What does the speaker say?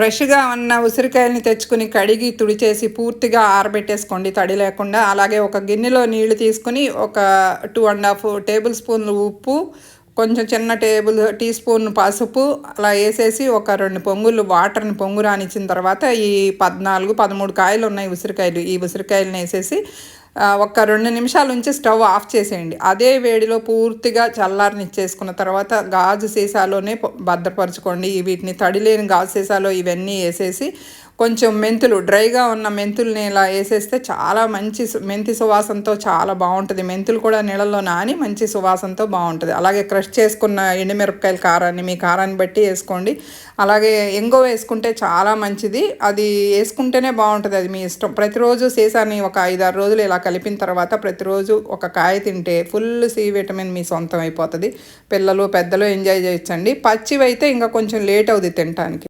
ఫ్రెష్‌గా ఉన్న ఉసిరికాయలని తెచ్చుకొని కడిగి, తుడిచేసి పూర్తిగా ఆరబెట్టేసుకోండి తడి లేకుండా. అలాగే ఒక గిన్నెలో నీళ్లు తీసుకొని ఒక 2½ టేబుల్ స్పూన్లు ఉప్పు, కొంచెం చిన్న టీ స్పూన్ పసుపు అలా ఏసేసి ఒక 2 పొంగులు వాటర్‌ని పొంగు రానిచ్చిన తర్వాత ఈ 14, 13 కాయలున్నాయి ఉసిరికాయలు. ఈ ఉసిరికాయలనేసేసి ఒక 2 నిమిషాలు ఉంచి స్టవ్ ఆఫ్ చేసేయండి. అదే వేడిలో పూర్తిగా చల్లారనిచ్చేసుకున్న తర్వాత గాజు సీసాలోనే భద్రపరచుకోండి. వీటిని తడి లేని గాజు సీసాలో ఇవన్నీ ఏసేసి కొంచెం మెంతులు డ్రైగా ఉన్న మెంతుల్ని ఇలా ఏసేస్తే చాలా మంచి మెంతి సువాసనతో చాలా బావుంటది. మెంతులు కూడా నీళ్ళలో నాని మంచి సువాసనతో బావుంటది. అలాగే క్రష్ చేసుకున్న ఎండుమిరపకాయల కారాన్ని మీ కారాన్ని బట్టి ఏసుకోండి. అలాగే ఇంగువ వేసుకుంటే చాలా మంచిది. అది ఏసుకుంటేనే బావుంటది. అది మీ ఇష్టం. ప్రతిరోజు సీసాని ఒక 5, 6 రోజులు ఇలా కలిపిన తర్వాత ప్రతిరోజు ఒక కాయ తింటే ఫుల్ సి విటమిన్ మీ సొంతం అయిపోతది. పిల్లలు, పెద్దలు ఎంజాయ్ చేయొచ్చండి. పచ్చివైతే ఇంకా కొంచెం లేట్ అవుద్ది తినటానికి.